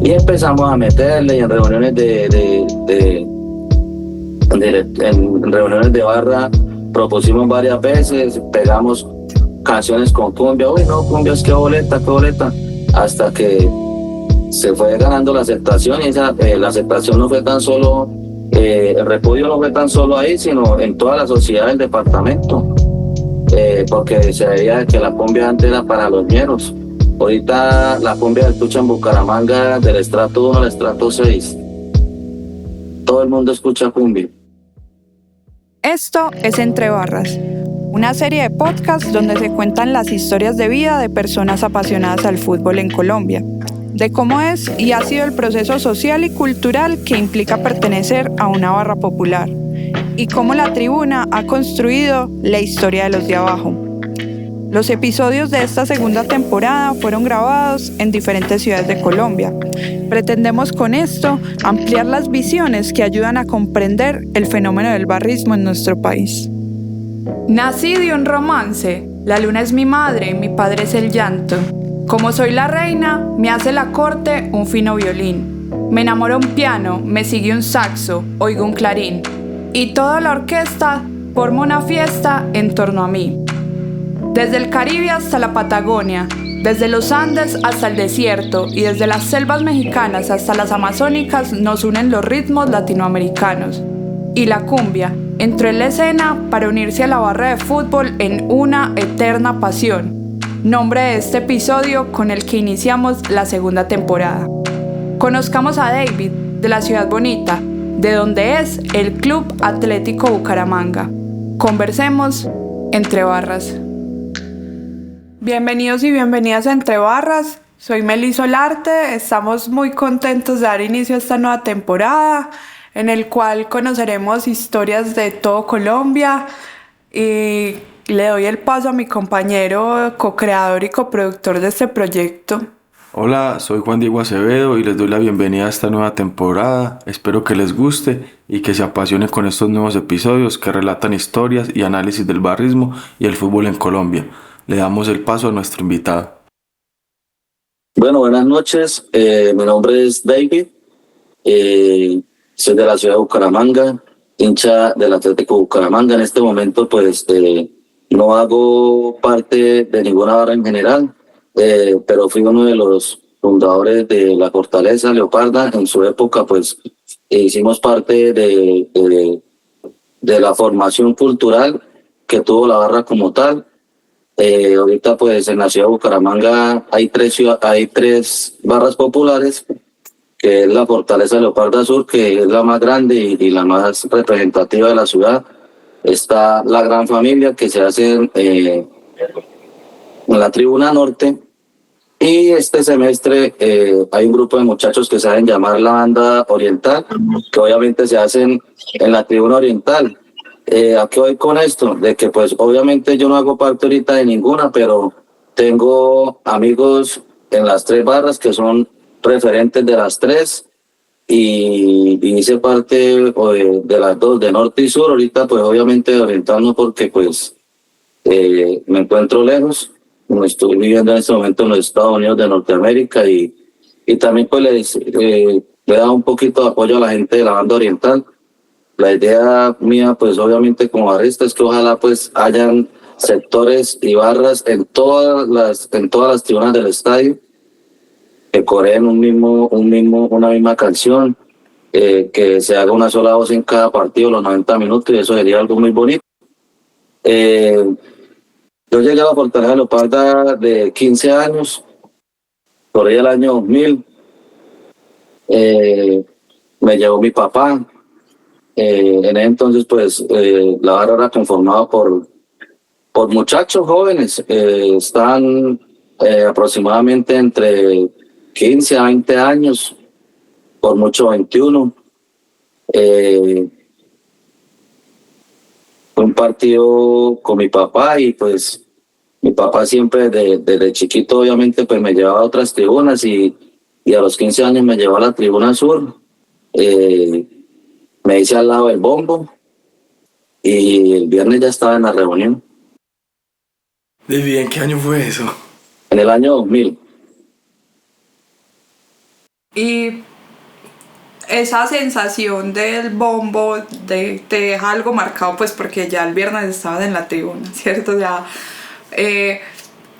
Y empezamos a meterle y en reuniones en reuniones de barra propusimos varias veces, pegamos canciones con cumbia, uy no, cumbia es que boleta, hasta que se fue ganando la aceptación y la aceptación no fue tan solo, el repudio no fue tan solo ahí, sino en toda la sociedad del departamento, porque se veía que la cumbia antes era para los ñeros. Ahorita la cumbia se escucha en Bucaramanga del estrato 1 al estrato 6. Todo el mundo escucha cumbia. Esto es Entre Barras, una serie de podcasts donde se cuentan las historias de vida de personas apasionadas al fútbol en Colombia, de cómo es y ha sido el proceso social y cultural que implica pertenecer a una barra popular, y cómo la tribuna ha construido la historia de los de abajo. Los episodios de esta segunda temporada fueron grabados en diferentes ciudades de Colombia. Pretendemos con esto ampliar las visiones que ayudan a comprender el fenómeno del barrismo en nuestro país. Nací de un romance, la luna es mi madre, mi padre es el llanto. Como soy la reina, me hace la corte un fino violín. Me enamora un piano, me sigue un saxo, oigo un clarín. Y toda la orquesta forma una fiesta en torno a mí. Desde el Caribe hasta la Patagonia, desde los Andes hasta el desierto y desde las selvas mexicanas hasta las amazónicas nos unen los ritmos latinoamericanos. Y la cumbia entró en la escena para unirse a la barra de fútbol en una eterna pasión, nombre de este episodio con el que iniciamos la segunda temporada. Conozcamos a David, de la Ciudad Bonita, de donde es el Club Atlético Bucaramanga. Conversemos entre barras. Bienvenidos y bienvenidas a Entre Barras, soy Melissa Olarte, estamos muy contentos de dar inicio a esta nueva temporada en el cual conoceremos historias de todo Colombia y le doy el paso a mi compañero co-creador y coproductor de este proyecto. Hola, soy Juan Diego Acevedo y les doy la bienvenida a esta nueva temporada, espero que les guste y que se apasionen con estos nuevos episodios que relatan historias y análisis del barrismo y el fútbol en Colombia. Le damos el paso a nuestro invitado. Bueno, buenas noches. Mi nombre es David. Soy de la ciudad de Bucaramanga, hincha del Atlético Bucaramanga. En este momento, pues, no hago parte de ninguna barra en general, pero fui uno de los fundadores de la Fortaleza Leoparda. En su época, pues, hicimos parte de la formación cultural que tuvo la barra como tal. Ahorita pues en la ciudad de Bucaramanga hay tres barras populares, que es la Fortaleza Leoparda Sur, que es la más grande y la más representativa de la ciudad. Está la Gran Familia, que se hace en la Tribuna Norte, y este semestre hay un grupo de muchachos que saben llamar la Banda Oriental, que obviamente se hacen en la Tribuna Oriental. ¿A qué voy con esto? De que pues obviamente yo no hago parte ahorita de ninguna, pero tengo amigos en las tres barras que son referentes de las tres y hice parte de las dos, de norte y sur. Ahorita pues obviamente de oriental no, porque pues me encuentro lejos. Estoy viviendo en este momento en los Estados Unidos de Norteamérica y también pues le he dado un poquito de apoyo a la gente de la Banda Oriental. La idea mía, pues obviamente como barrista, es que ojalá pues hayan sectores y barras en todas las tribunas del estadio que coreen una misma canción, que se haga una sola voz en cada partido, los 90 minutos, y eso sería algo muy bonito. Yo llegué a la Fortaleza Leoparda de 15 años, por ahí el año 2000. Me llevó mi papá. En ese entonces, pues, la barra era conformada por muchachos jóvenes. Están aproximadamente entre 15 a 20 años, por mucho 21. Fue un partido con mi papá y, pues, mi papá siempre, desde chiquito, obviamente, pues, me llevaba a otras tribunas y a los 15 años me llevó a la Tribuna Sur. Me hice al lado del bombo y el viernes ya estaba en la reunión. ¿En qué año fue eso? En el año 2000. Y esa sensación del bombo te deja algo marcado, pues porque ya el viernes estabas en la tribuna, ¿cierto? O sea,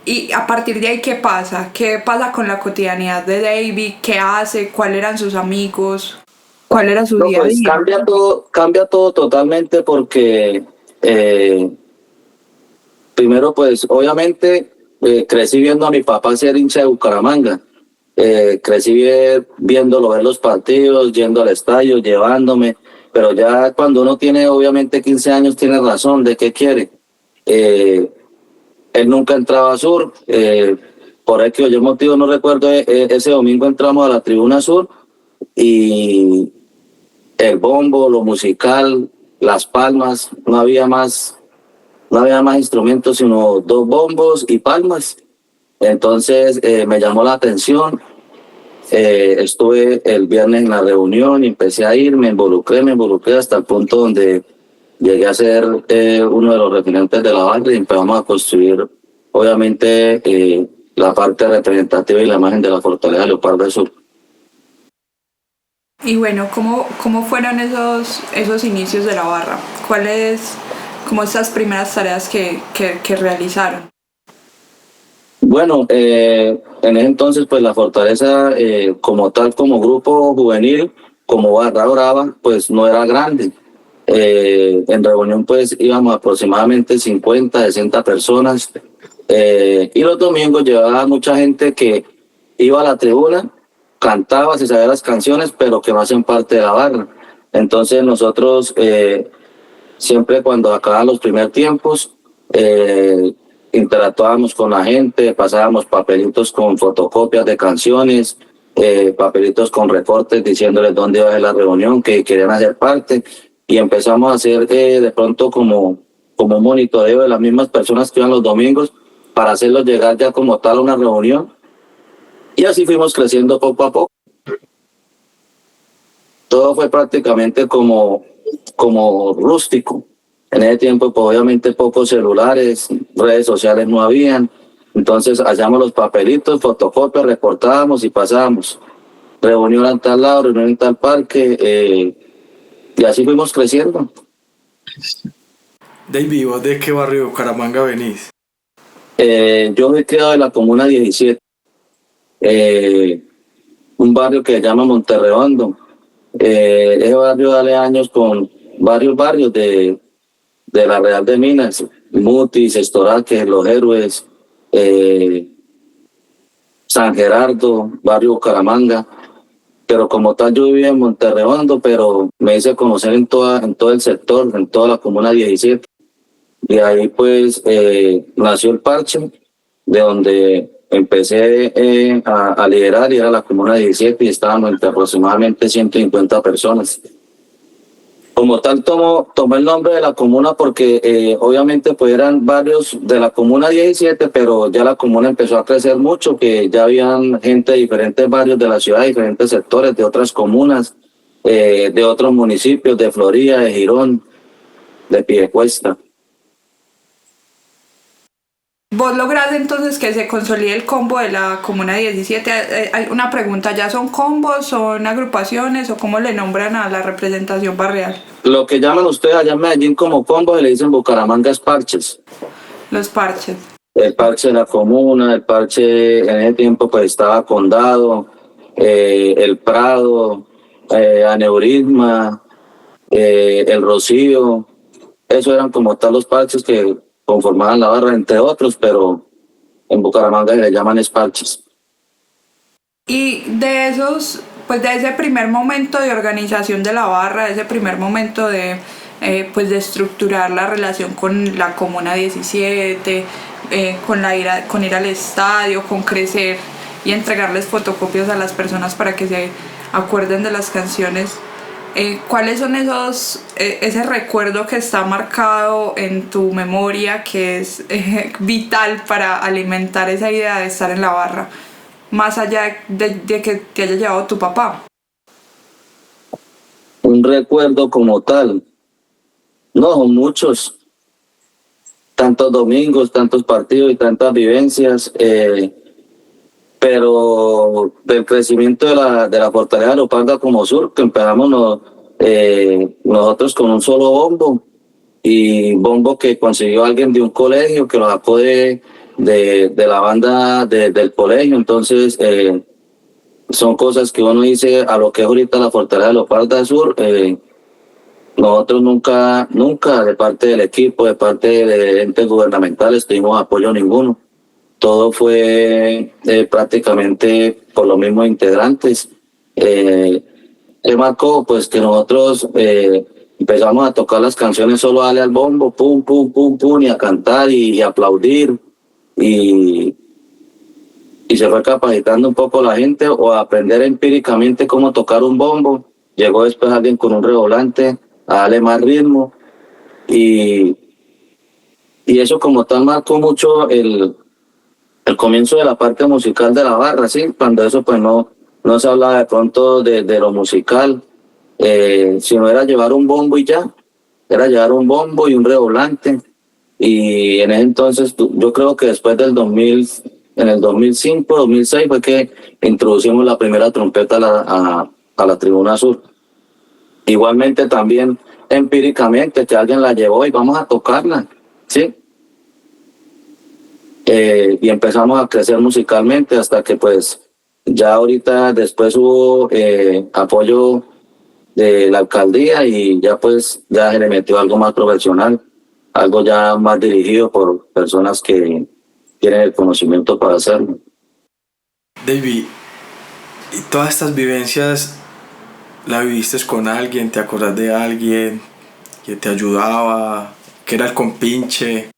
y a partir de ahí, ¿qué pasa? ¿Qué pasa con la cotidianidad de David? ¿Qué hace? ¿Cuáles eran sus amigos? ¿Cuál era su No, día a pues día? cambia todo totalmente porque primero, pues obviamente crecí viendo a mi papá ser hincha de Bucaramanga. Crecí viéndolo ver los partidos, yendo al estadio, llevándome, pero ya cuando uno tiene obviamente 15 años tiene razón de qué quiere. Él nunca entraba a Sur, por X o Y motivo no recuerdo, ese domingo entramos a la Tribuna Sur y el bombo, lo musical, las palmas, no había más instrumentos sino dos bombos y palmas. Entonces me llamó la atención. Estuve el viernes en la reunión y empecé a ir, me involucré hasta el punto donde llegué a ser uno de los referentes de la banda y empezamos a construir, obviamente, la parte representativa y la imagen de la Fortaleza Leopardo del Sur. Y bueno, ¿cómo fueron esos inicios de la barra? ¿Cuáles, como esas primeras tareas que realizaron? Bueno, en ese entonces, pues la Fortaleza, como tal, como grupo juvenil, como Barra Brava, pues no era grande. En reunión, pues íbamos aproximadamente 50, 60 personas. Y los domingos llevaba mucha gente que iba a la tribuna, cantaba, se sabía las canciones, pero que no hacían parte de la barra. Entonces nosotros, siempre cuando acababan los primeros tiempos, interactuábamos con la gente, pasábamos papelitos con fotocopias de canciones, papelitos con recortes diciéndoles dónde iba a ser la reunión, que querían hacer parte, y empezamos a hacer de pronto como un monitoreo de las mismas personas que iban los domingos para hacerlos llegar ya como tal a una reunión, y así fuimos creciendo poco a poco. Todo fue prácticamente como rústico. En ese tiempo, pues obviamente pocos celulares, redes sociales no habían. Entonces hacíamos los papelitos, fotocopias, recortábamos y pasábamos. Reunión en tal lado, reunión en tal parque, y así fuimos creciendo. David, ¿vos de qué barrio de Bucaramanga venís? Yo me he quedado de la Comuna 17, un barrio que se llama Monterredondo. Ese barrio da años con varios barrios de la Real de Minas, Mutis, Estoraque, Los Héroes, San Gerardo, barrio Bucaramanga. Pero como tal yo vivía en Monterredondo, pero me hice conocer en todo el sector, en toda la Comuna 17. Y ahí pues nació el parche, de donde empecé a liderar, y era la Comuna 17 y estábamos entre aproximadamente 150 personas. Como tal tomé el nombre de la comuna porque obviamente pues eran varios de la Comuna 17, pero ya la comuna empezó a crecer mucho, que ya habían gente de diferentes barrios de la ciudad, de diferentes sectores, de otras comunas, de otros municipios, de Florida, de Girón, de Piedecuesta. ¿Vos lográs entonces que se consolide el combo de la Comuna 17? Hay una pregunta, ¿ya son combos, son agrupaciones o cómo le nombran a la representación barrial? Lo que llaman ustedes allá en Medellín como combo, le dicen Bucaramanga es parches. Los parches. El parche de la comuna, el parche en ese tiempo pues estaba Condado, el Prado, Aneurisma, el Rocío. Esos eran como tal los parches que conformaban la barra, entre otros, pero en Bucaramanga se le llaman esparches. Y de esos, pues de ese primer momento de organización de la barra, de ese primer momento de pues de estructurar la relación con la Comuna 17, con ir al estadio, con crecer y entregarles fotocopias a las personas para que se acuerden de las canciones. ¿Cuáles son ese recuerdo que está marcado en tu memoria, que es vital para alimentar esa idea de estar en la barra, más allá de que te haya llevado tu papá? Un recuerdo como tal, no, son muchos, tantos domingos, tantos partidos y tantas vivencias. pero del crecimiento de la Fortaleza Leoparda como Sur, que empezamos nosotros con un solo bombo, y bombo que consiguió alguien de un colegio que lo sacó de la banda del colegio. Entonces son cosas que uno dice a lo que es ahorita la Fortaleza Leoparda Sur. Nosotros nunca de parte del equipo, de parte de entes gubernamentales tuvimos apoyo ninguno. Todo fue prácticamente por los mismos integrantes. ¿Qué marcó? Pues que nosotros empezamos a tocar las canciones solo dale al bombo, pum, pum, pum, pum, y a cantar y aplaudir. Y se fue capacitando un poco la gente o a aprender empíricamente cómo tocar un bombo. Llegó después alguien con un redoblante a darle más ritmo. Y eso como tal marcó mucho el comienzo de la parte musical de la barra, ¿sí? Cuando eso pues no se hablaba de pronto de lo musical, sino era llevar un bombo y ya, era llevar un bombo y un redoblante. Y en ese entonces, yo creo que después del 2000, en el 2005, 2006 fue que introducimos la primera trompeta a la Tribuna Sur. Igualmente también empíricamente que alguien la llevó y vamos a tocarla, ¿sí? Y empezamos a crecer musicalmente hasta que pues ya ahorita después hubo apoyo de la alcaldía y ya pues ya se le metió algo más profesional, algo ya más dirigido por personas que tienen el conocimiento para hacerlo. David, ¿y todas estas vivencias la viviste con alguien? ¿Te acordás de alguien que te ayudaba, que era el compinche?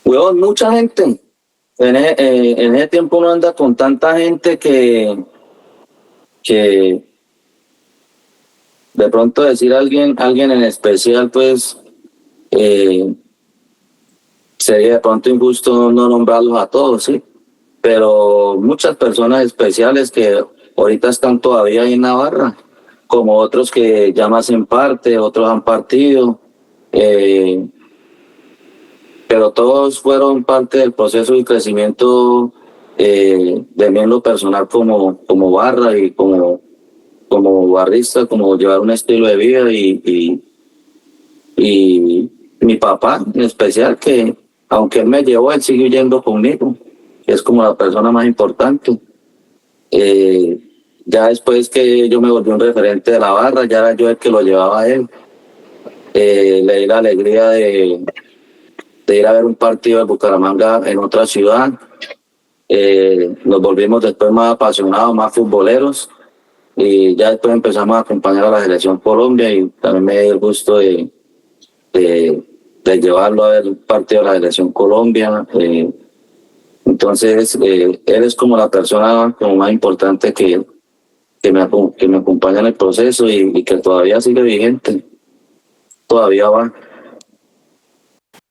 Huevón, mucha gente. En ese tiempo uno anda con tanta gente que de pronto decir a alguien en especial, pues sería de pronto injusto no nombrarlos a todos, sí. Pero muchas personas especiales que ahorita están todavía ahí en Navarra, como otros que ya más en parte, otros han partido. Pero todos fueron parte del proceso y crecimiento de mí en lo personal como barra y como barrista, como llevar un estilo de vida y mi papá en especial, que aunque él me llevó, él siguió yendo conmigo, que es como la persona más importante. Ya después que yo me volví un referente de la barra, ya era yo el que lo llevaba a él. Le di la alegría de ir a ver un partido de Bucaramanga en otra ciudad. Nos volvimos después más apasionados, más futboleros, y ya después empezamos a acompañar a la selección Colombia y también me dio el gusto de llevarlo a ver un partido de la selección Colombia. Entonces él es como la persona como más importante que me acompaña en el proceso y que todavía sigue vigente, todavía va.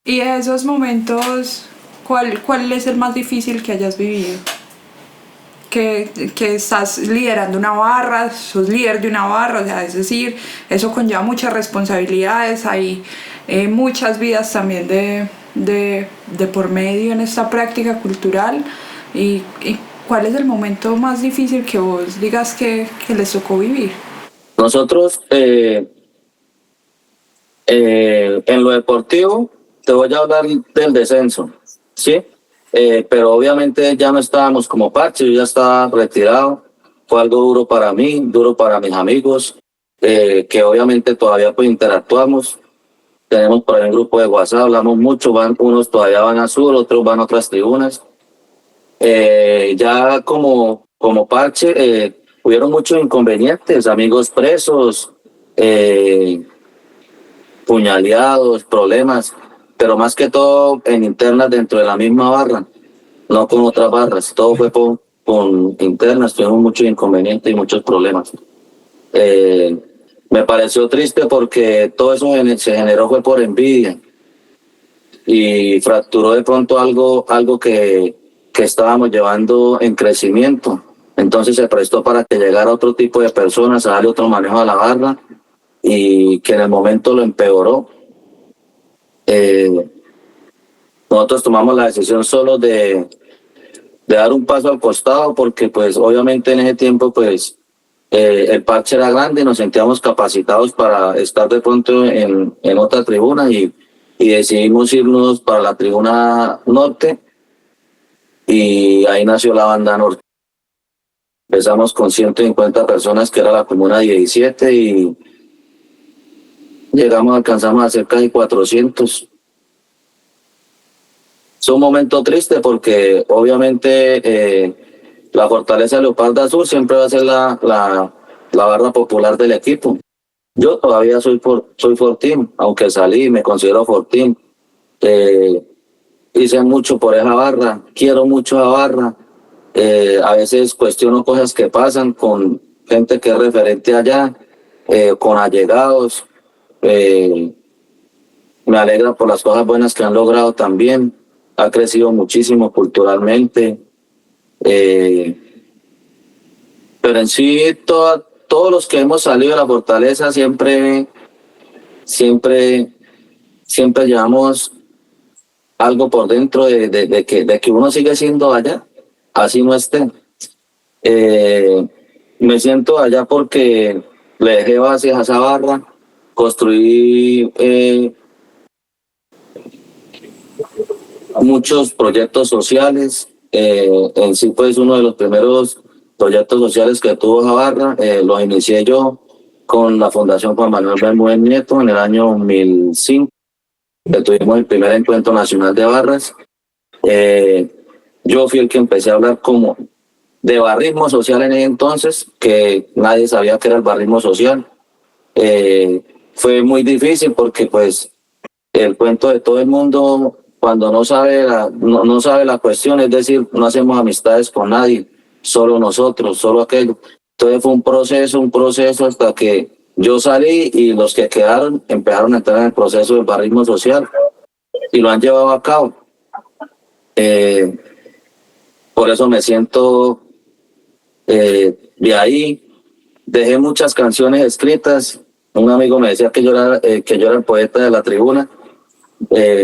Y de esos momentos, ¿cuál es el más difícil que hayas vivido? Que estás liderando una barra, sos líder de una barra, o sea, es decir, eso conlleva muchas responsabilidades, hay muchas vidas también de por medio en esta práctica cultural. ¿Y cuál es el momento más difícil que vos digas que les tocó vivir? Nosotros, en lo deportivo, te voy a hablar del descenso, ¿sí? Pero obviamente ya no estábamos como parche, yo ya estaba retirado. Fue algo duro para mí, duro para mis amigos, que obviamente todavía pues interactuamos. Tenemos por ahí un grupo de WhatsApp, hablamos mucho, unos todavía van a sur, otros van a otras tribunas. Ya como parche, hubieron muchos inconvenientes, amigos presos, puñaleados, problemas, pero más que todo en internas dentro de la misma barra, no con otras barras. Todo fue con internas, tuvimos muchos inconvenientes y muchos problemas. Me pareció triste porque todo eso se generó fue por envidia y fracturó de pronto algo que estábamos llevando en crecimiento. Entonces se prestó para que llegara otro tipo de personas a darle otro manejo a la barra y que en el momento lo empeoró. Nosotros tomamos la decisión solo de dar un paso al costado, porque pues obviamente en ese tiempo pues el parche era grande, nos sentíamos capacitados para estar de pronto en otra tribuna y decidimos irnos para la tribuna norte y ahí nació la banda norte. Empezamos con 150 personas, que era la comuna 17, y alcanzamos a ser casi 400. Es un momento triste porque obviamente la Fortaleza Leopardo Sur siempre va a ser la barra popular del equipo. Yo todavía soy Fortín, aunque salí, me considero Fortín. Hice mucho por esa barra, quiero mucho esa barra. A veces cuestiono cosas que pasan con gente que es referente allá, con allegados. Me alegra por las cosas buenas que han logrado también. Ha crecido muchísimo culturalmente. Pero en sí, todos los que hemos salido de la Fortaleza siempre llevamos algo por dentro de que uno sigue siendo allá, así no esté. Me siento allá porque le dejé bases a esa barra, construí muchos proyectos sociales. En sí, pues uno de los primeros proyectos sociales que tuvo esa barra lo inicié yo con la Fundación Juan Manuel Bermúdez Nieto en el año 2005, que tuvimos el primer encuentro nacional de barras. Yo fui el que empecé a hablar como de barrismo social en ese entonces, que nadie sabía qué era el barrismo social. Fue muy difícil porque pues el cuento de todo el mundo, cuando no sabe la cuestión, es decir, no hacemos amistades con nadie, solo nosotros, solo aquello. Entonces fue un proceso hasta que yo salí y los que quedaron empezaron a entrar en el proceso del barrismo social y lo han llevado a cabo. Por eso me siento de ahí. Dejé muchas canciones escritas. Un amigo me decía que yo era el poeta de la tribuna.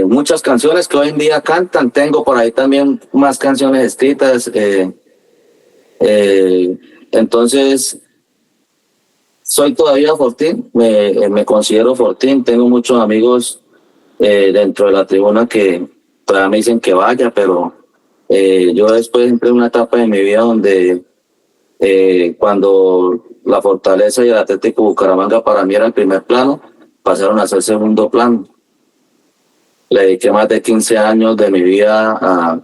Muchas canciones que hoy en día cantan. Tengo por ahí también más canciones escritas. Entonces, soy todavía Fortín, me considero Fortín. Tengo muchos amigos dentro de la tribuna que todavía me dicen que vaya, pero yo después entré en una etapa de mi vida donde cuando la Fortaleza y el Atlético Bucaramanga para mí era el primer plano, pasaron a ser segundo plano. Le dediqué más de 15 años de mi vida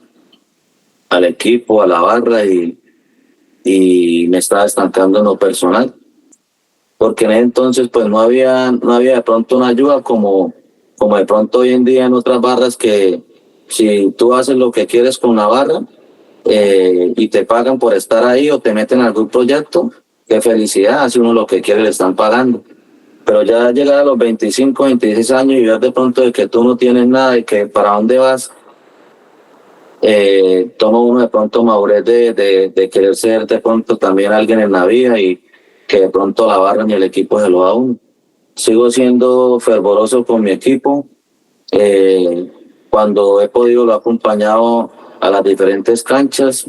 al equipo, a la barra, y me estaba estancando en lo personal, porque en ese entonces pues no había de pronto una ayuda como de pronto hoy en día en otras barras, que si tú haces lo que quieres con la barra y te pagan por estar ahí o te meten en algún proyecto, qué felicidad, hace uno lo que quiere, le están pagando. Pero ya llegar a los 25, 26 años y ver de pronto de que tú no tienes nada y que para dónde vas, toma uno de pronto madurez de querer ser de pronto también alguien en la vida, y que de pronto la barra ni el equipo se lo da a uno. Sigo siendo fervoroso con mi equipo. Cuando he podido lo he acompañado a las diferentes canchas.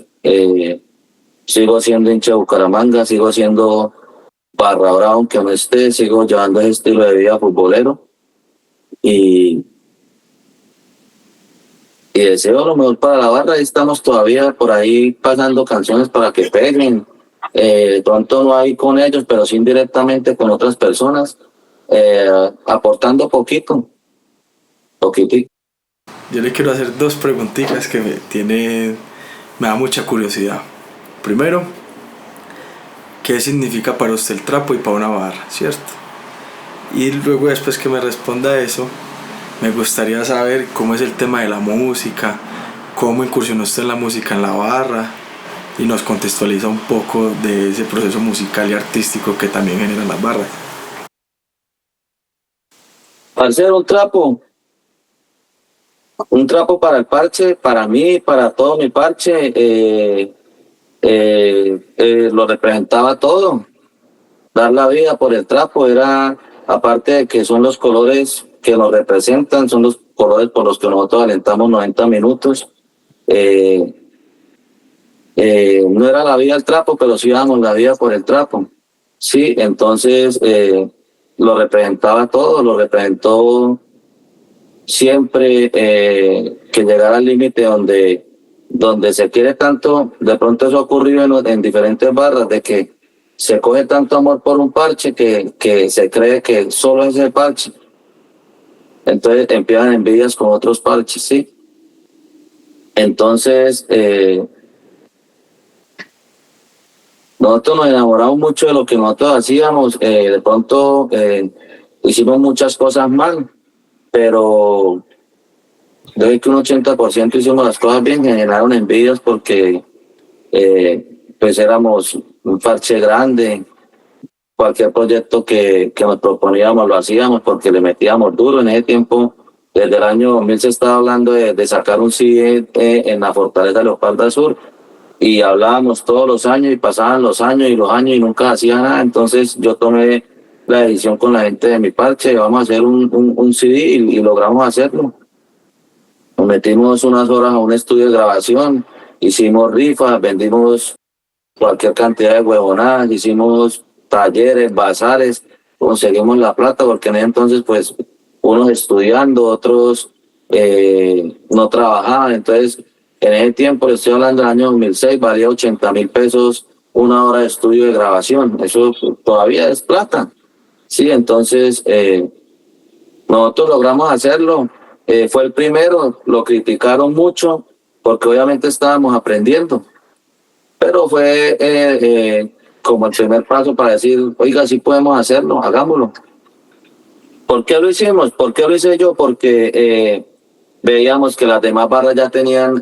Sigo siendo hincha de Bucaramanga, sigo siendo barra brava aunque no esté, sigo llevando ese estilo de vida futbolero y deseo lo mejor para la barra. Ahí estamos todavía por ahí pasando canciones para que peguen. Pronto no hay con ellos, pero sí indirectamente con otras personas, aportando poquitico. Yo le quiero hacer dos preguntitas que me da mucha curiosidad. Primero, ¿qué significa para usted el trapo y para una barra, cierto? Y luego, después que me responda eso, me gustaría saber cómo es el tema de la música, cómo incursionó usted en la música en la barra, y nos contextualiza un poco de ese proceso musical y artístico que también generan las barras. Al ser un trapo para el parche, para mí, para todo mi parche, lo representaba todo. Dar la vida por el trapo era, aparte de que son los colores que nos representan, son los colores por los que nosotros alentamos 90 minutos. No era la vida al trapo, pero sí dábamos la vida por el trapo. Sí, entonces lo representaba todo, lo representó siempre que llegar al límite donde se quiere tanto. De pronto eso ha ocurrido en diferentes barras, de que se coge tanto amor por un parche que se cree que solo es el parche. Entonces empiezan envidias con otros parches, ¿sí? Entonces, nosotros nos enamoramos mucho de lo que nosotros hacíamos. De pronto hicimos muchas cosas mal, pero yo creo que un 80% hicimos las cosas bien, generaron envidias porque pues éramos un parche grande. Cualquier proyecto que nos proponíamos lo hacíamos porque le metíamos duro. En ese tiempo, desde el año 2000 se estaba hablando de sacar un CD en la Fortaleza Leoparda Sur, y hablábamos todos los años y pasaban los años y los años y nunca hacía nada. Entonces yo tomé la decisión con la gente de mi parche: vamos a hacer un CD, y logramos hacerlo. Nos metimos unas horas a un estudio de grabación, hicimos rifas, vendimos cualquier cantidad de huevonadas, hicimos talleres, bazares, conseguimos la plata, porque en ese entonces pues unos estudiando, otros no trabajaban. Entonces en ese tiempo, le estoy hablando del año 2006, valía 80,000 pesos una hora de estudio de grabación. Eso todavía es plata. Sí, entonces nosotros logramos hacerlo. Fue el primero, lo criticaron mucho porque obviamente estábamos aprendiendo, pero fue como el primer paso para decir: oiga, sí podemos hacerlo, hagámoslo. ¿Por qué lo hicimos? ¿Por qué lo hice yo? Porque veíamos que las demás barras ya tenían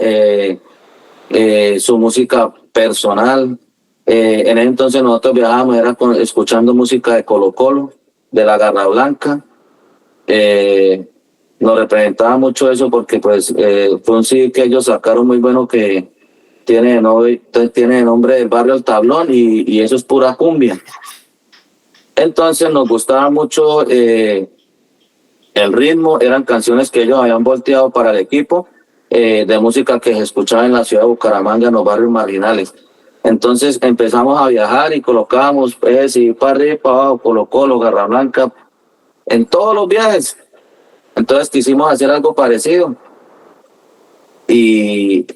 su música personal. En ese entonces nosotros viajábamos, era escuchando música de Colo Colo, de la Garra Blanca. Nos representaba mucho eso porque pues fue un CD que ellos sacaron muy bueno, que tiene de nombre El Barrio El Tablón, y eso es pura cumbia. Entonces nos gustaba mucho el ritmo. Eran canciones que ellos habían volteado para el equipo de música que se escuchaba en la ciudad de Bucaramanga, en los barrios marginales. Entonces empezamos a viajar y colocábamos sí, para arriba, para abajo, Colo Colo, Garra Blanca, en todos los viajes. Entonces quisimos hacer algo parecido y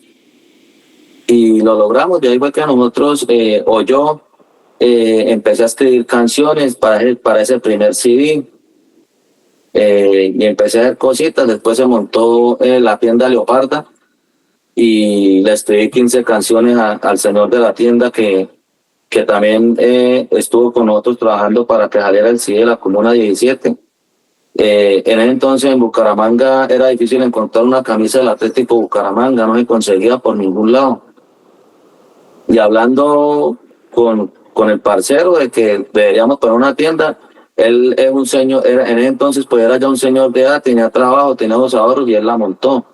lo logramos. De ahí fue que nosotros, o yo, empecé a escribir canciones para ese primer CD. Y empecé a hacer cositas. Después se montó la tienda Leoparda y le escribí 15 canciones al señor de la tienda, que también estuvo con nosotros trabajando para que saliera el CD de la Comuna 17. En ese entonces en Bucaramanga era difícil encontrar una camisa del Atlético Bucaramanga, no se conseguía por ningún lado. Y hablando con el parcero de que deberíamos poner una tienda, él es un señor, en ese entonces pues era ya un señor de edad, tenía trabajo, tenía los ahorros, y él la montó.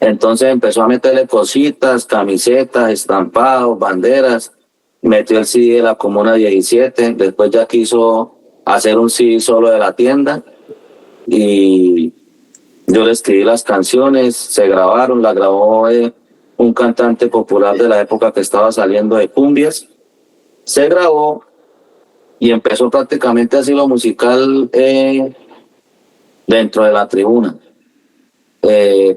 Entonces empezó a meterle cositas, camisetas, estampados, banderas, metió el CD de la Comuna 17, después ya quiso hacer un CD solo de la tienda, y yo le escribí las canciones, se grabaron, la grabó un cantante popular de la época que estaba saliendo de cumbias, se grabó y empezó prácticamente así lo musical dentro de la tribuna,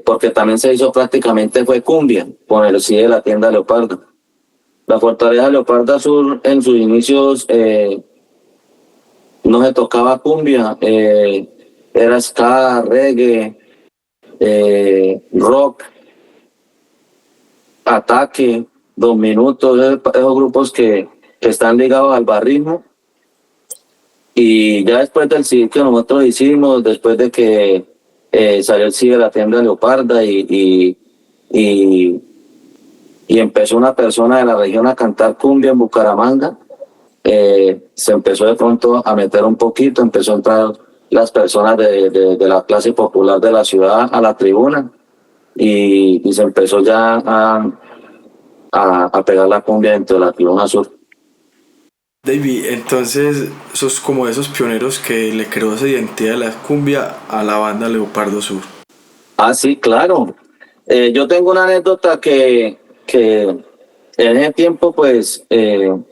porque también se hizo prácticamente fue cumbia con el CD de la tienda Leopardo. La Fortaleza Leoparda Sur en sus inicios no se tocaba cumbia, era ska, reggae, rock, Ataque, 2 Minutos, esos grupos que están ligados al barrismo. Y ya después del CD que nosotros hicimos, después de que salió el CD de la tienda Leoparda y empezó una persona de la región a cantar cumbia en Bucaramanga, se empezó de pronto a meter un poquito, empezó a entrar las personas de la clase popular de la ciudad a la tribuna, y se empezó ya a pegar la cumbia dentro de la tribuna sur. David, entonces sos como de esos pioneros que le creó esa identidad de la cumbia a la banda Leopardo Sur. Ah, sí, claro. Yo tengo una anécdota que que en ese tiempo, pues, en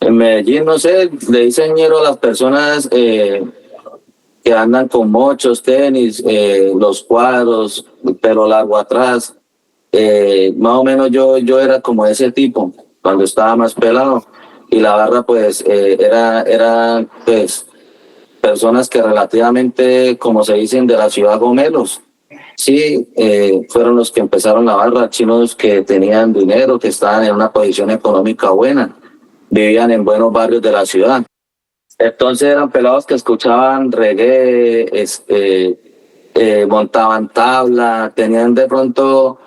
Medellín, no sé, le dicen ñero a las personas que andan con mochos, tenis, los cuadros, el pelo largo atrás. Más o menos yo era como ese tipo cuando estaba más pelado, y la barra pues era pues personas que relativamente, como se dicen, de la ciudad gomelos. Sí, fueron los que empezaron la barra, chinos que tenían dinero, que estaban en una posición económica buena, vivían en buenos barrios de la ciudad. Entonces eran pelados que escuchaban reggae, montaban tabla, tenían de pronto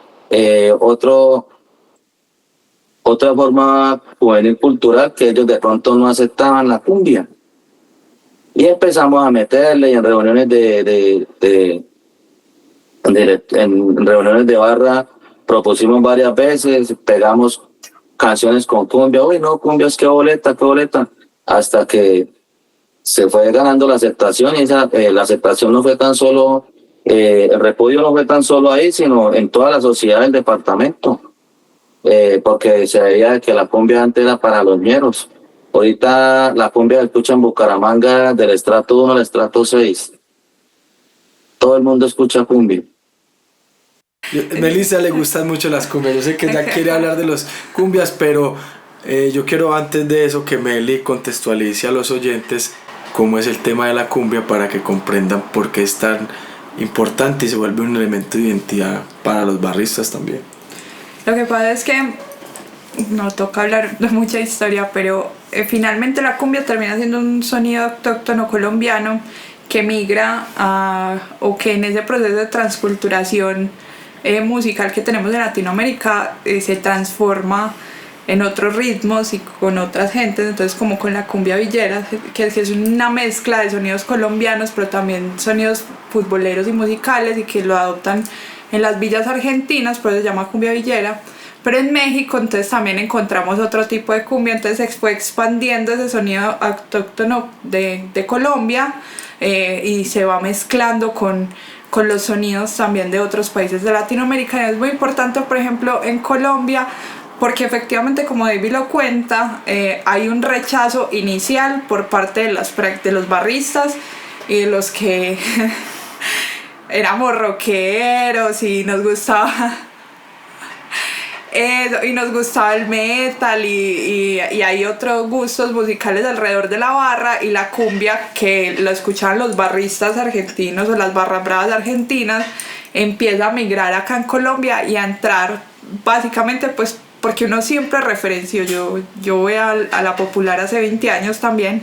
otra forma juvenil cultural que ellos de pronto no aceptaban la cumbia. Y empezamos a meterle, y en reuniones en reuniones de barra propusimos varias veces, pegamos canciones con cumbia. Uy, no, cumbia es que boleta, hasta que se fue ganando la aceptación, y la aceptación no fue tan solo, el repudio no fue tan solo ahí, sino en toda la sociedad del departamento, porque se veía que la cumbia antes era para los ñeros. Ahorita la cumbia se escucha en Bucaramanga del estrato 1 al estrato 6. Todo el mundo escucha cumbia. Melissa le gustan mucho las cumbias. Yo sé que ya quiere hablar de los cumbias, pero yo quiero antes de eso que Meli contextualice a los oyentes cómo es el tema de la cumbia para que comprendan por qué es tan importante y se vuelve un elemento de identidad para los barristas también. Lo que pasa es que no toca hablar de mucha historia, pero finalmente la cumbia termina siendo un sonido autóctono colombiano que migra o que en ese proceso de transculturación musical que tenemos en Latinoamérica se transforma en otros ritmos y con otras gentes. Entonces, como con la cumbia villera, que es una mezcla de sonidos colombianos pero también sonidos futboleros y musicales, y que lo adoptan en las villas argentinas, por eso se llama cumbia villera. Pero en México entonces también encontramos otro tipo de cumbia, entonces se fue expandiendo ese sonido autóctono de Colombia, y se va mezclando con los sonidos también de otros países de Latinoamérica. Y es muy importante, por ejemplo, en Colombia, porque efectivamente, como David lo cuenta, hay un rechazo inicial por parte de los barristas y de los que éramos rockeros y nos gustaba eso, y nos gustaba el metal, y hay otros gustos musicales alrededor de la barra, y la cumbia, que lo escuchaban los barristas argentinos o las barras bravas argentinas, empieza a migrar acá en Colombia y a entrar básicamente pues porque uno siempre referenció. Yo voy a la Popular hace 20 años también,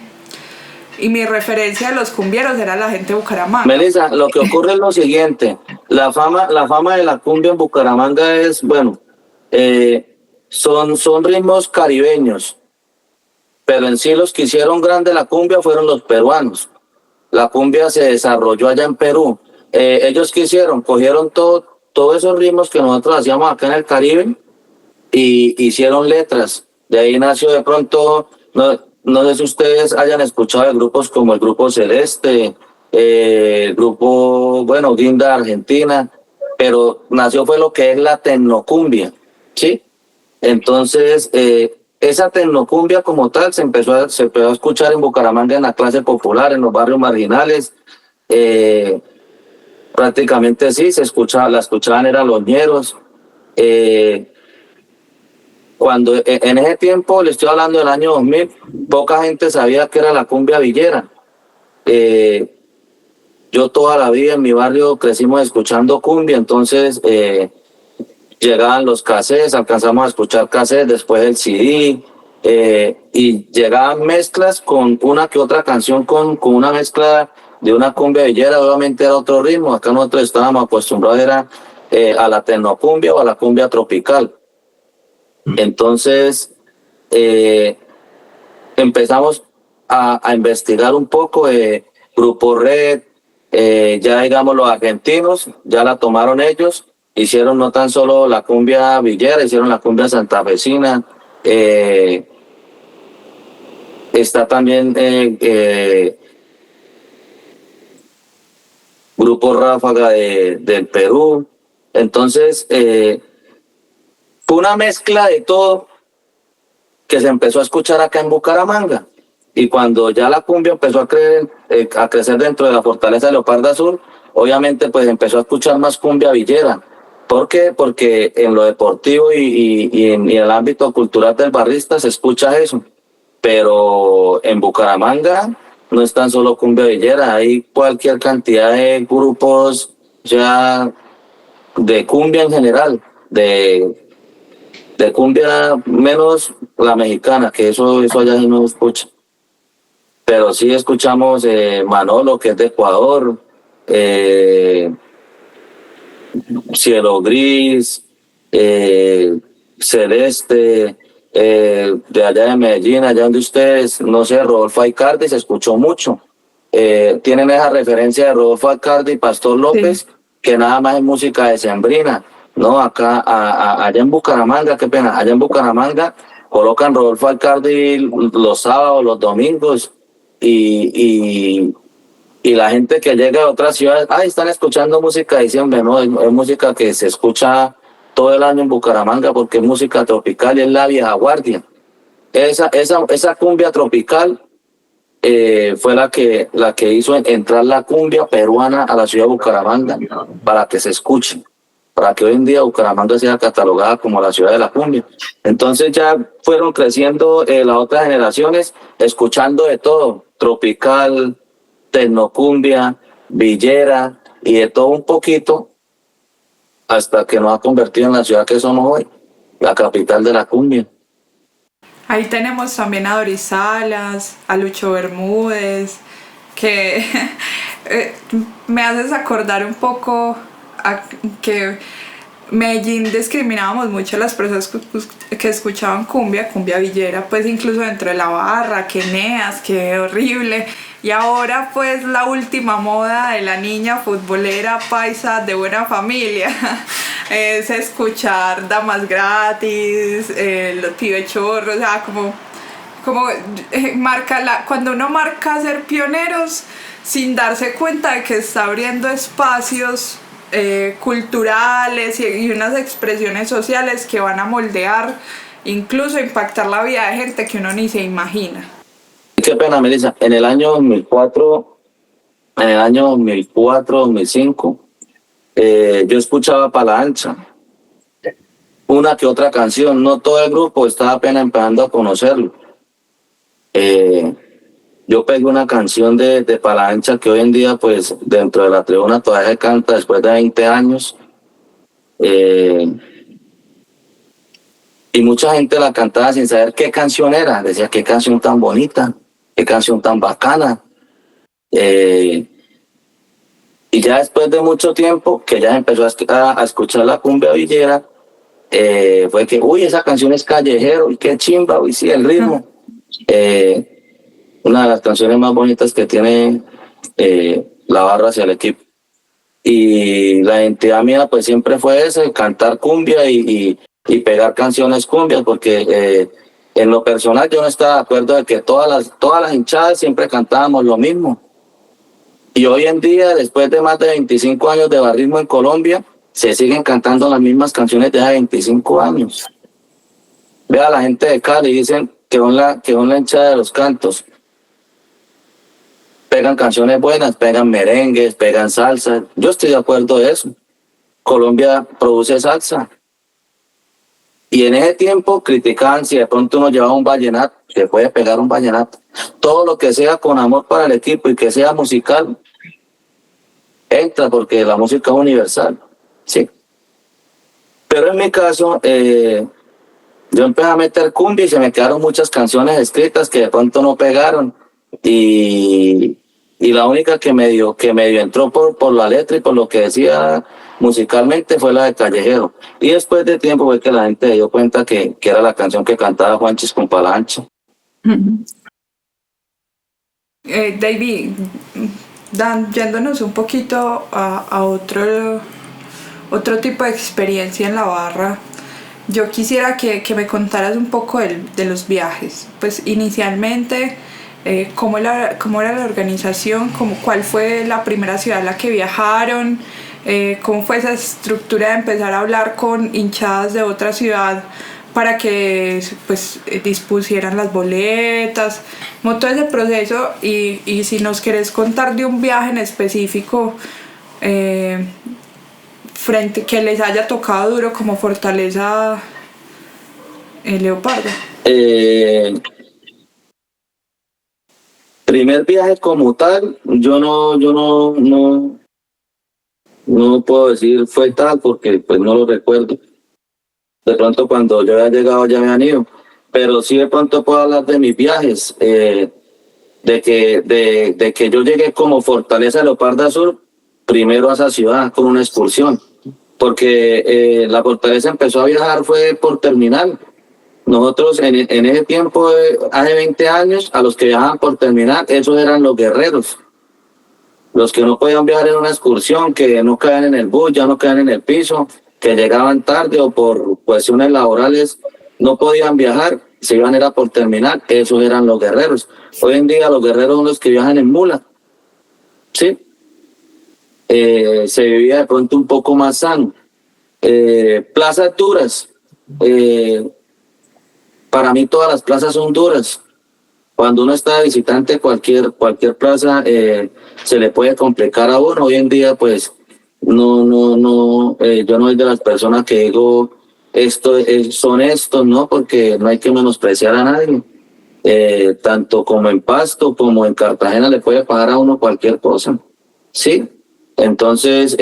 y mi referencia de los cumbieros era la gente de Bucaramanga. Melissa, lo que ocurre es lo siguiente: la fama de la cumbia en Bucaramanga es, bueno, son ritmos caribeños, pero en sí los que hicieron grande la cumbia fueron los peruanos. La cumbia se desarrolló allá en Perú. Ellos que hicieron, cogieron todos esos ritmos que nosotros hacíamos acá en el Caribe y hicieron letras. De ahí nació de pronto, no sé si ustedes hayan escuchado de grupos como el Grupo Celeste, el grupo, bueno, Guinda Argentina, pero nació fue lo que es la tecnocumbia, ¿sí? Entonces, esa tecnocumbia como tal se empezó a escuchar en Bucaramanga, en la clase popular, en los barrios marginales. Prácticamente sí, la escuchaban eran los ñeros. Cuando en ese tiempo, le estoy hablando del año 2000, poca gente sabía que era la cumbia villera. Yo toda la vida en mi barrio crecimos escuchando cumbia, entonces llegaban los cassettes, alcanzamos a escuchar cassettes, después el CD, y llegaban mezclas con una que otra canción con una mezcla de una cumbia villera. Obviamente era otro ritmo. Acá nosotros estábamos acostumbrados a la tecnocumbia o a la cumbia tropical. Entonces empezamos a investigar un poco. Grupo Red, ya digamos los argentinos ya la tomaron ellos, hicieron no tan solo la cumbia villera, hicieron la cumbia santafesina. Está también Grupo Ráfaga del Perú. Entonces, fue una mezcla de todo que se empezó a escuchar acá en Bucaramanga. Y cuando ya la cumbia empezó a crecer dentro de la Fortaleza de Leopardo Azul, obviamente pues empezó a escuchar más cumbia villera. ¿Por qué? Porque en lo deportivo y en el ámbito cultural del barrista se escucha eso. Pero en Bucaramanga no es tan solo cumbia villera, hay cualquier cantidad de grupos ya de cumbia en general, de cumbia menos la mexicana, que eso allá sí no se escucha. Pero sí escuchamos Manolo, que es de Ecuador, Cielo Gris, Celeste, de allá de Medellín, allá donde ustedes, no sé, Rodolfo Aicardi, se escuchó mucho. Tienen esa referencia de Rodolfo Aicardi y Pastor López, sí, que nada más es música decembrina, ¿no? Acá, allá en Bucaramanga, qué pena, allá en Bucaramanga colocan Rodolfo Aicardi los sábados, los domingos, y la gente que llega de otras ciudades, están escuchando música de diciembre, ¿no? Es música que se escucha todo el año en Bucaramanga porque es música tropical y es la vieja guardia. Esa cumbia tropical fue la que hizo entrar la cumbia peruana a la ciudad de Bucaramanga para que se escuche, para que hoy en día Bucaramanga sea catalogada como la ciudad de la cumbia. Entonces ya fueron creciendo las otras generaciones escuchando de todo, tropical, tecnocumbia, villera y de todo un poquito, hasta que nos ha convertido en la ciudad que somos hoy, la capital de la cumbia. Ahí tenemos también a Doris Salas, a Lucho Bermúdez, que me haces acordar un poco a que Medellín discriminábamos mucho a las personas que escuchaban cumbia villera, pues incluso dentro de la barra, que Eneas, que horrible. Y ahora pues la última moda de la niña futbolera paisa de buena familia es escuchar Damas Gratis, los Pibes Chorros, o sea, cuando uno marca ser pioneros sin darse cuenta de que está abriendo espacios culturales y unas expresiones sociales que van a moldear, incluso impactar la vida de gente que uno ni se imagina. Qué pena, Melissa. En el año 2005, yo escuchaba Pala Ancha, una que otra canción, no todo el grupo, estaba apenas empezando a conocerlo. Yo pegué una canción de Pala Ancha que hoy en día, pues, dentro de la tribuna todavía se canta después de 20 años. Y mucha gente la cantaba sin saber qué canción era. Decía, qué canción tan bonita, qué canción tan bacana. Y ya después de mucho tiempo, que ya empezó a escuchar la cumbia villera, fue que, esa canción es Callejero, y qué chimba, sí, el ritmo. Una de las canciones más bonitas que tiene la barra hacia el equipo. Y la identidad mía pues siempre fue esa, cantar cumbia y pegar canciones cumbias, porque en lo personal yo no estaba de acuerdo de que todas las hinchadas siempre cantábamos lo mismo. Y hoy en día, después de más de 25 años de barrismo en Colombia, se siguen cantando las mismas canciones de hace 25 años. Vea, la gente de Cali dicen que son la hinchada de los cantos. Pegan canciones buenas, pegan merengues, pegan salsa. Yo estoy de acuerdo de eso. Colombia produce salsa. Y en ese tiempo criticaban si de pronto uno llevaba un vallenato, que puede pegar un vallenato. Todo lo que sea con amor para el equipo y que sea musical, entra, porque la música es universal. Sí. Pero en mi caso, yo empecé a meter cumbia y se me quedaron muchas canciones escritas que de pronto no pegaron. Y la única que medio entró por la letra y por lo que decía musicalmente fue la de Callejero. Y después de tiempo fue que la gente se dio cuenta que era la canción que cantaba Juanchis con Pala Ancha. David, yéndonos un poquito a otro tipo de experiencia en la barra, yo quisiera que me contaras un poco de los viajes. Pues inicialmente, ¿cómo era la organización? ¿Cuál fue la primera ciudad a la que viajaron? ¿Cómo fue esa estructura de empezar a hablar con hinchadas de otra ciudad para que pues dispusieran las boletas, como todo ese proceso? Y si nos querés contar de un viaje en específico frente que les haya tocado duro como Fortaleza Leopardo. Primer viaje como tal, yo no puedo decir fue tal porque pues no lo recuerdo. De pronto cuando yo había llegado ya me han ido, pero sí de pronto puedo hablar de mis viajes, de que yo llegué como Fortaleza Leopardo Sur primero a esa ciudad con una excursión, porque la Fortaleza empezó a viajar fue por terminal. Nosotros en ese tiempo, hace 20 años, a los que viajaban por terminal, esos eran los guerreros. Los que no podían viajar en una excursión, que no caían en el bus, ya no caían en el piso, que llegaban tarde o por cuestiones laborales no podían viajar, se iban era por terminal, esos eran los guerreros. Hoy en día los guerreros son los que viajan en mula, ¿sí? Se vivía de pronto un poco más sano. Plazas duras. Para mí todas las plazas son duras. Cuando uno está de visitante, cualquier plaza se le puede complicar a uno. Hoy en día, pues, yo no soy de las personas que digo son estos, ¿no? Porque no hay que menospreciar a nadie. Tanto como en Pasto como en Cartagena le puede pasar a uno cualquier cosa, ¿sí? Entonces,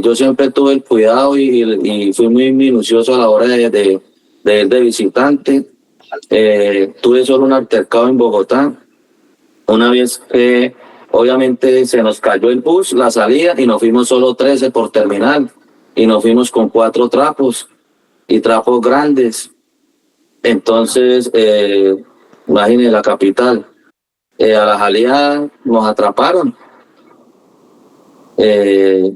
yo siempre tuve el cuidado y fui muy minucioso a la hora de ir de visitante. Tuve solo un altercado en Bogotá. Una vez obviamente se nos cayó el bus, la salida, y nos fuimos solo 13 por terminal. Y nos fuimos con 4 trapos y trapos grandes. Entonces, imagínense la capital. A la salida nos atraparon.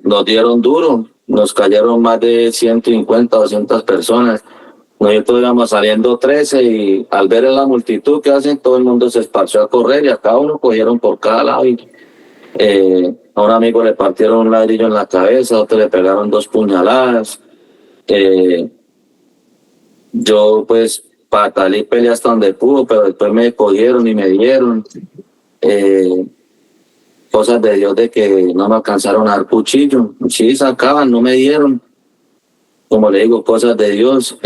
Nos dieron duro. Nos cayeron más de 150, 200 personas. Nosotros íbamos saliendo 13 y al ver la multitud que hacen, todo el mundo se esparció a correr y a cada uno cogieron por cada lado. Y, a un amigo le partieron un ladrillo en la cabeza, a otro le pegaron 2 puñaladas. Yo pues patalí, peleé hasta donde pudo, pero después me cogieron y me dieron. Cosas de Dios de que no me alcanzaron a dar cuchillo. Sí, sacaban, no me dieron. Como le digo, cosas de Dios.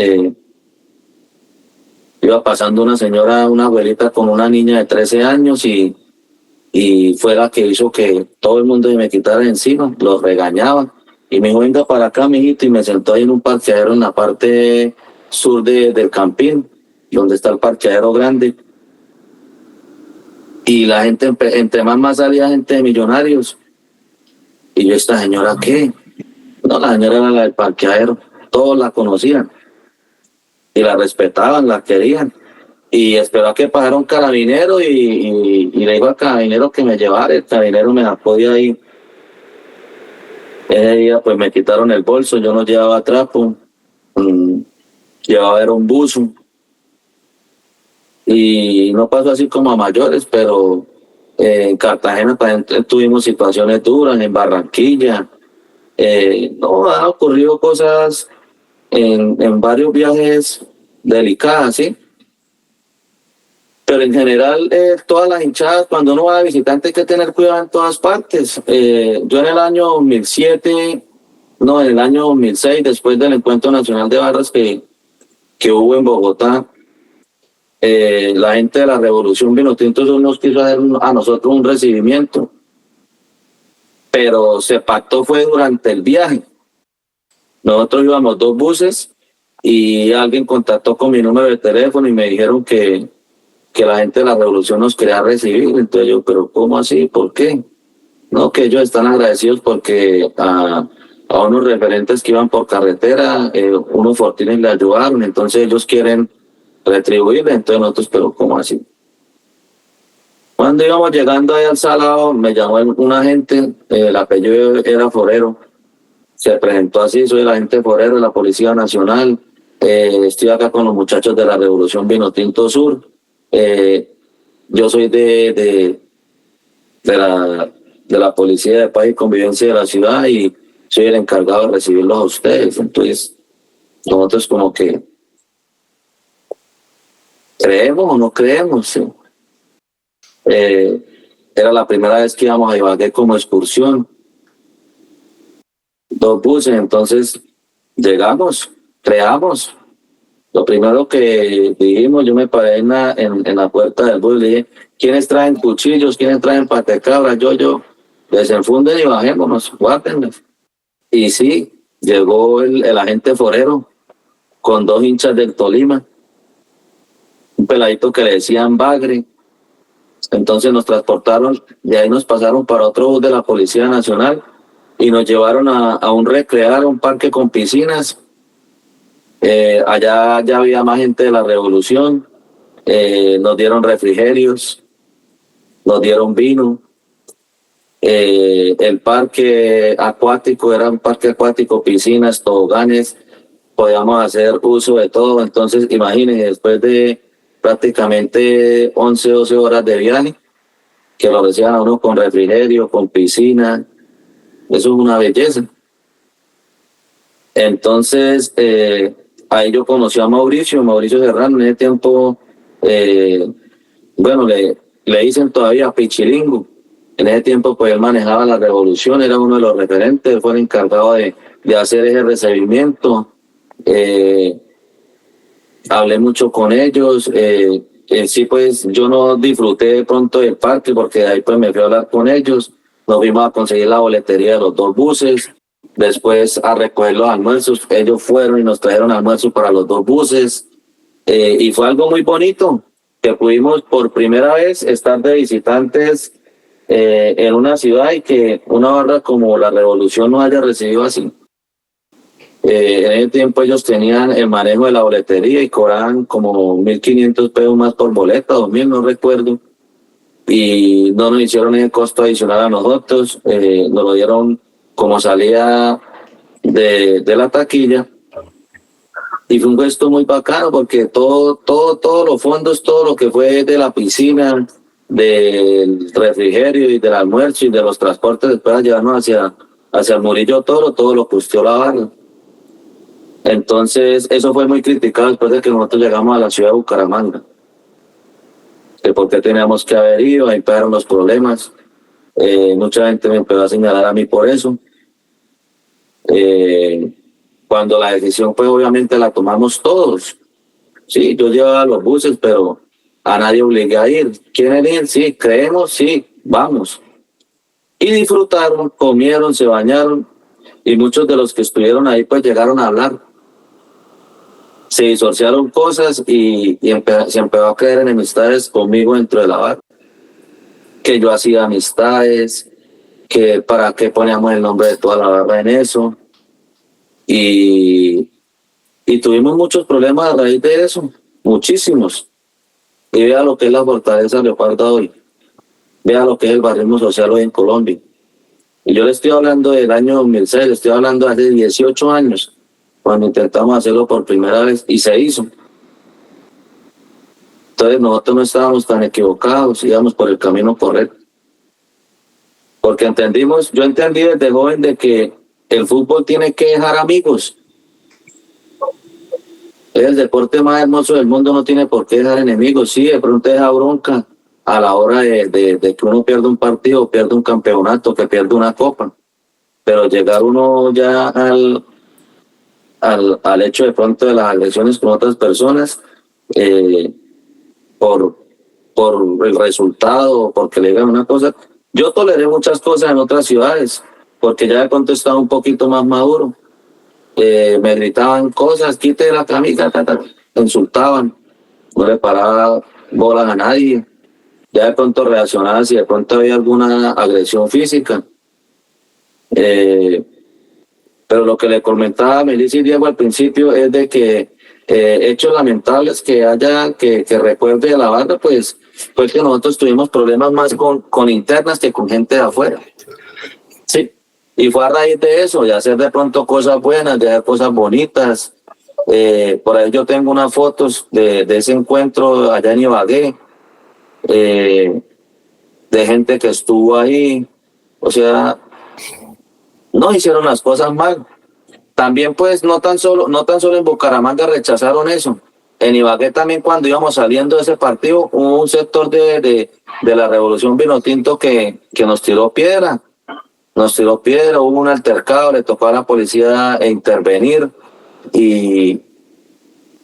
Iba pasando una señora, una abuelita con una niña de 13 años y fue la que hizo que todo el mundo me quitara encima, los regañaba. Y me dijo, venga para acá, mijito, y me sentó ahí en un parqueadero en la parte sur del Campín, donde está el parqueadero grande. Y la gente, entre más salía gente de Millonarios. Y yo, ¿esta señora qué? No, la señora era la del parqueadero, todos la conocían. Y la respetaban, la querían. Y esperó a que pasara un carabinero y le dijo al carabinero que me llevara. El carabinero me sacó de ahí. Ese día pues me quitaron el bolso, yo no llevaba trapo, llevaba era un buzo. Y no pasó así como a mayores, pero en Cartagena también tuvimos situaciones duras, en Barranquilla. No, han ocurrido cosas en varios viajes delicadas, ¿sí? Pero en general, todas las hinchadas, cuando uno va de visitante hay que tener cuidado en todas partes. Yo en el año 2007, no, en el año 2006, después del Encuentro Nacional de Barras que hubo en Bogotá, la gente de la Revolución Vinotinto nos quiso hacer a nosotros un recibimiento, pero se pactó fue durante el viaje. Nosotros íbamos 2 buses y alguien contactó con mi número de teléfono y me dijeron que la gente de la Revolución nos quería recibir. Entonces yo, pero ¿cómo así? ¿Por qué? No, que ellos están agradecidos porque a unos referentes que iban por carretera, unos fortines le ayudaron, entonces ellos quieren retribuirle. Entonces nosotros, pero ¿cómo así? Cuando íbamos llegando ahí al Salado, me llamó un agente, el apellido era Forero. Se presentó así, soy el agente Forero de la Policía Nacional. Estoy acá con los muchachos de la Revolución Vinotinto Sur. Yo soy de la Policía de Paz y Convivencia de la ciudad y soy el encargado de recibirlos a ustedes. Entonces, nosotros como que creemos o no creemos, ¿sí? Era la primera vez que íbamos a Ibagué como excursión, 2 buses, entonces llegamos, creamos. Lo primero que dijimos, yo me paré en la puerta del bus y le dije, ¿quiénes traen cuchillos? ¿Quiénes traen patacabras? Yo, desenfunden y bajémonos, guárdenlos. Y sí, llegó el agente forero con 2 hinchas del Tolima, un peladito que le decían Bagre. Entonces nos transportaron, de ahí nos pasaron para otro bus de la Policía Nacional y nos llevaron a un recrear, un parque con piscinas. Allá ya había más gente de la revolución, nos dieron refrigerios, nos dieron vino. El parque acuático era un parque acuático, piscinas, toboganes, podíamos hacer uso de todo. Entonces imagínense, después de prácticamente 11, 12 horas de viaje, que lo reciban a uno con refrigerio, con piscina, eso es una belleza. Entonces, ahí yo conocí a Mauricio Serrano. En ese tiempo, bueno, le dicen todavía Pichilingo. En ese tiempo, pues él manejaba la revolución, era uno de los referentes, él fue el encargado de hacer ese recibimiento. Hablé mucho con ellos. Sí, pues yo no disfruté de pronto del parque porque de ahí pues me fui a hablar con ellos. Nos fuimos a conseguir la boletería de los 2 buses. Después a recoger los almuerzos. Ellos fueron y nos trajeron almuerzos para los 2 buses. Y fue algo muy bonito, que pudimos por primera vez estar de visitantes en una ciudad y que una barra como la Revolución nos haya recibido así. En ese tiempo ellos tenían el manejo de la boletería y cobraban como 1.500 pesos más por boleta, 2.000, no recuerdo. Y no nos hicieron ese costo adicional a nosotros, nos lo dieron como salida de la taquilla. Y fue un gesto muy bacano porque todos los fondos, todo lo que fue de la piscina, del refrigerio y del almuerzo y de los transportes después de llevarnos hacia el Murillo Toro, todo lo costeó la barra. Entonces, eso fue muy criticado después de que nosotros llegamos a la ciudad de Bucaramanga. Que por qué teníamos que haber ido, ahí empezaron los problemas. Mucha gente me empezó a señalar a mí por eso. Cuando la decisión, pues obviamente la tomamos todos. Sí, yo llevaba los buses, pero a nadie obligué a ir. ¿Quieren ir? Sí, creemos, sí, vamos. Y disfrutaron, comieron, se bañaron, y muchos de los que estuvieron ahí pues llegaron a hablar. Se disociaron cosas y se empezó a crear enemistades conmigo dentro de la barra. Que yo hacía amistades, que para qué poníamos el nombre de toda la barra en eso. Y tuvimos muchos problemas a raíz de eso, muchísimos. Y vea lo que es la Fortaleza Leoparda hoy. Vea lo que es el barrismo social hoy en Colombia. Y yo le estoy hablando del año 2006, le estoy hablando de hace 18 años, cuando intentamos hacerlo por primera vez y se hizo. Entonces nosotros no estábamos tan equivocados, íbamos por el camino correcto. Porque yo entendí desde joven de que el fútbol tiene que dejar amigos. Es el deporte más hermoso del mundo, no tiene por qué dejar enemigos. Sí, de pronto deja bronca a la hora de que uno pierde un partido, pierde un campeonato, que pierde una copa. Pero llegar uno ya al hecho de pronto de las agresiones con otras personas, por el resultado, porque le digan una cosa. Yo toleré muchas cosas en otras ciudades, porque ya de pronto estaba un poquito más maduro. Me gritaban cosas, quite la camisa, me insultaban, no le paraba bolas a nadie. Ya de pronto reaccionaba si de pronto había alguna agresión física. Pero lo que le comentaba a Melissa y Diego al principio es de que hechos lamentables que haya, que recuerde a la banda, pues fue que nosotros tuvimos problemas más con internas que con gente de afuera. Sí, y fue a raíz de eso, de hacer de pronto cosas buenas, de hacer cosas bonitas. Por ahí yo tengo unas fotos de ese encuentro allá en Ibagué, de gente que estuvo ahí. O sea, no hicieron las cosas mal. También pues no tan solo en Bucaramanga rechazaron eso. En Ibagué también cuando íbamos saliendo de ese partido hubo un sector de la Revolución Vinotinto que nos tiró piedra, hubo un altercado, le tocó a la policía intervenir y,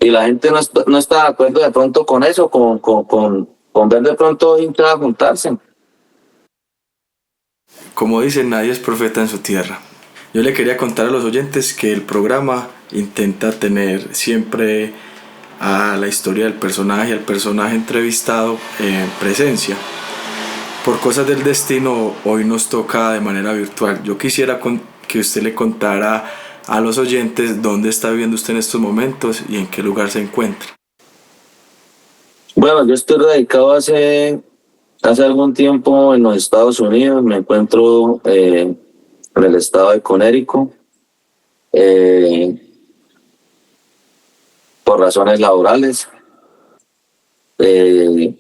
y la gente no está de acuerdo de pronto con eso, con ver de pronto hinchas juntarse. Como dicen, nadie es profeta en su tierra. Yo le quería contar a los oyentes que el programa intenta tener siempre a la historia del personaje, al personaje entrevistado en presencia. Por cosas del destino, hoy nos toca de manera virtual. Yo quisiera que usted le contara a los oyentes dónde está viviendo usted en estos momentos y en qué lugar se encuentra. Bueno, yo estoy radicado hace algún tiempo en los Estados Unidos, me encuentro en el estado de Connecticut, por razones laborales. Me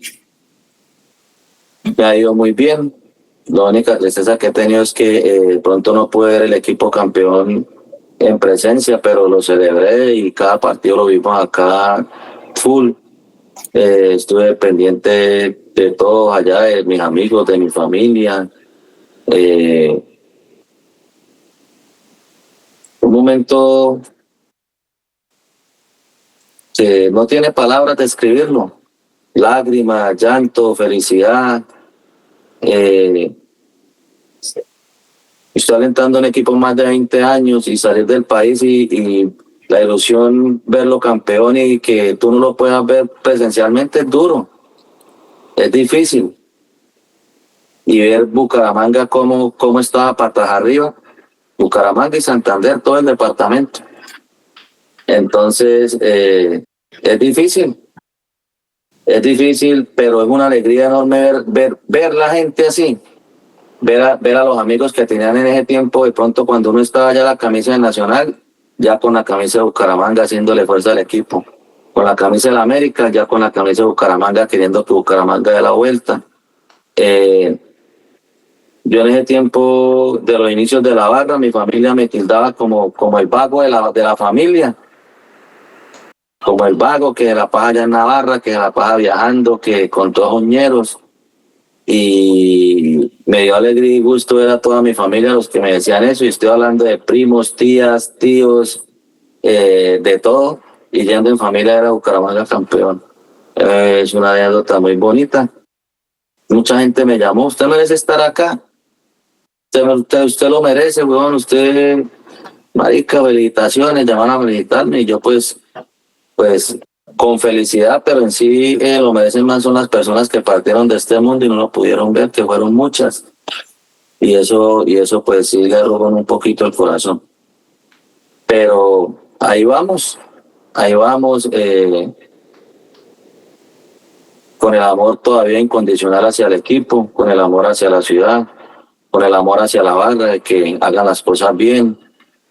ha ido muy bien. La única tristeza que he tenido es que pronto no pude ver el equipo campeón en presencia, pero lo celebré y cada partido lo vimos acá full. Estuve pendiente de todos allá, de mis amigos, de mi familia. Un momento que no tiene palabras de describirlo. Lágrimas, llanto, felicidad. Estoy alentando un equipo más de 20 años y salir del país y la ilusión verlo campeón y que tú no lo puedas ver presencialmente es duro, es difícil. Y ver Bucaramanga cómo estaba patas arriba, Bucaramanga y Santander, todo el departamento. Entonces, es difícil, pero es una alegría enorme ver la gente así. Ver a los amigos que tenían en ese tiempo, de pronto cuando uno estaba ya la camisa de Nacional, ya con la camisa de Bucaramanga haciéndole fuerza al equipo, con la camisa de la América, ya con la camisa de Bucaramanga queriendo que Bucaramanga dé la vuelta. Yo en ese tiempo de los inicios de la barra, mi familia me tildaba como el vago de la familia, como el vago que la paja allá en Navarra, que la paja viajando, que con todos ñeros. Y me dio alegría y gusto ver a toda mi familia los que me decían eso, y estoy hablando de primos, tías, tíos, de todo, y yendo en familia era Bucaramanga campeón. Es una anécdota muy bonita. Mucha gente me llamó, usted merece estar acá, usted lo merece, weón, usted, marica, felicitaciones, llaman a felicitarme, y yo pues con felicidad, pero en sí lo merecen más son las personas que partieron de este mundo y no lo pudieron ver, que fueron muchas, y eso pues sí le robó un poquito el corazón, pero ahí vamos, con el amor todavía incondicional hacia el equipo, con el amor hacia la ciudad, con el amor hacia la barra, de que hagan las cosas bien,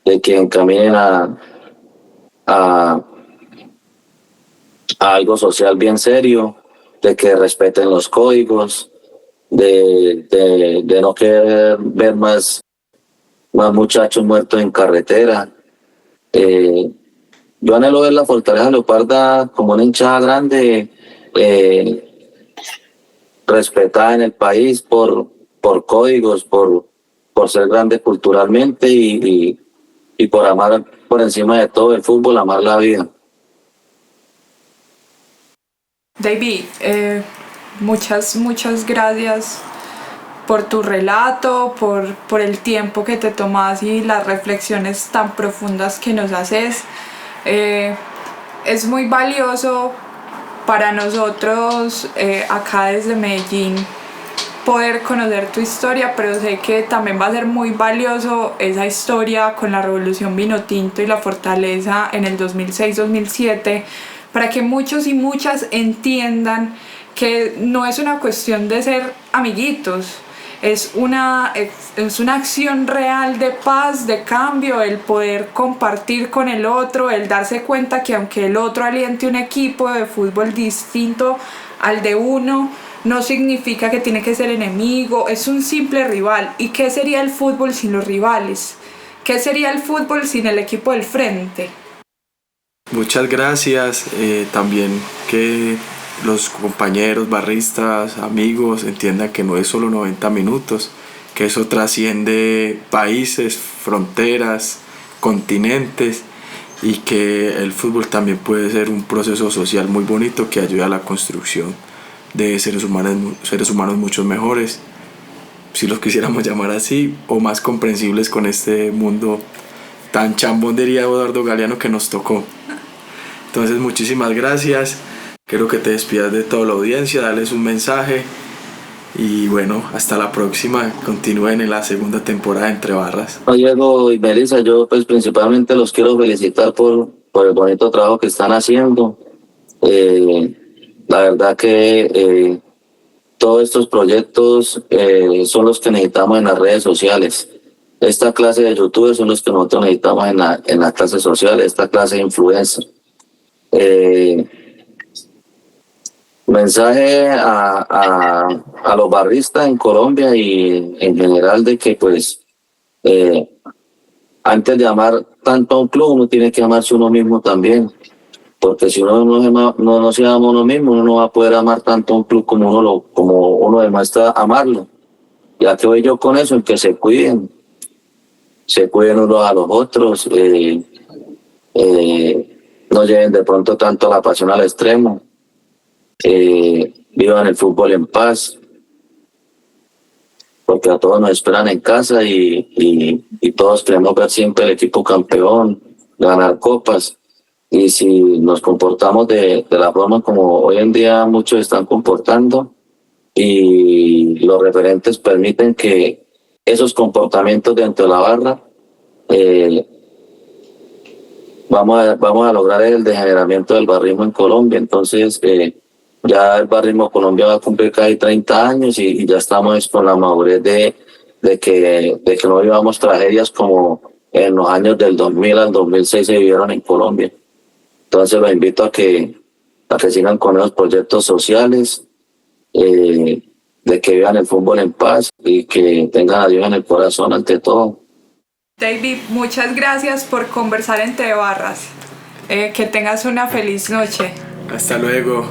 de que encaminen a algo social bien serio, de que respeten los códigos, de no querer ver más muchachos muertos en carretera. Yo anhelo ver la Fortaleza Leoparda como una hinchada grande, respetada en el país por códigos, por ser grande culturalmente y por amar por encima de todo el fútbol, amar la vida. David, muchas gracias por tu relato, por el tiempo que te tomas y las reflexiones tan profundas que nos haces. Es muy valioso para nosotros acá desde Medellín poder conocer tu historia, pero sé que también va a ser muy valioso esa historia con la Revolución Vinotinto y la Fortaleza en el 2006-2007, para que muchos y muchas entiendan que no es una cuestión de ser amiguitos, es una acción real de paz, de cambio, el poder compartir con el otro, el darse cuenta que aunque el otro aliente un equipo de fútbol distinto al de uno, no significa que tiene que ser enemigo, es un simple rival. ¿Y qué sería el fútbol sin los rivales? ¿Qué sería el fútbol sin el equipo del frente? Muchas gracias. También que los compañeros, barristas, amigos entiendan que no es solo 90 minutos, que eso trasciende países, fronteras, continentes, y que el fútbol también puede ser un proceso social muy bonito que ayuda a la construcción de seres humanos mucho mejores, si los quisiéramos llamar así, o más comprensibles con este mundo tan chambón, diría Eduardo Galeano, que nos tocó. Entonces, muchísimas gracias. Quiero que te despidas de toda la audiencia, darles un mensaje y bueno, hasta la próxima. Continúen en la segunda temporada de Entre Barras. Diego y Melissa, yo pues principalmente los quiero felicitar por el bonito trabajo que están haciendo. La verdad que todos estos proyectos son los que necesitamos en las redes sociales. Esta clase de youtubers son los que nosotros necesitamos en la clase social, esta clase de influencers. Mensaje a los barristas en Colombia y en general de que pues antes de amar tanto a un club uno tiene que amarse uno mismo también, porque si uno no se ama a uno mismo, uno no va a poder amar tanto a un club como uno demuestra amarlo. Ya que voy yo con eso, en que se cuiden unos a los otros, no lleven de pronto tanto la pasión al extremo, vivan el fútbol en paz, porque a todos nos esperan en casa y todos queremos ver siempre el equipo campeón, ganar copas. Y si nos comportamos de la forma como hoy en día muchos están comportando y los referentes permiten que esos comportamientos dentro de la barra, vamos a lograr el degeneramiento del barrismo en Colombia. Entonces ya el barrismo Colombia va a cumplir casi 30 años y ya estamos con la madurez de que no vivamos tragedias como en los años del 2000 al 2006 se vivieron en Colombia. Entonces los invito a que sigan con esos proyectos sociales, de que vivan el fútbol en paz y que tengan a Dios en el corazón ante todo. David, muchas gracias por conversar Entre Barras. Que tengas una feliz noche. Hasta luego.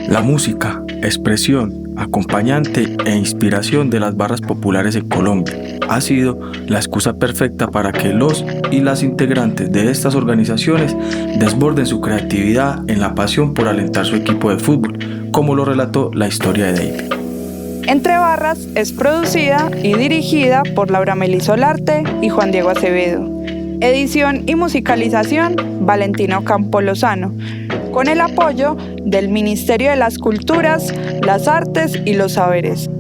La música, expresión, acompañante e inspiración de las barras populares en Colombia ha sido la excusa perfecta para que los y las integrantes de estas organizaciones desborden su creatividad en la pasión por alentar su equipo de fútbol, como lo relató la historia de David. Entre Barras es producida y dirigida por Laura Meli Solarte y Juan Diego Acevedo. Edición y musicalización, Valentino Campo Lozano, con el apoyo del Ministerio de las Culturas, las Artes y los Saberes.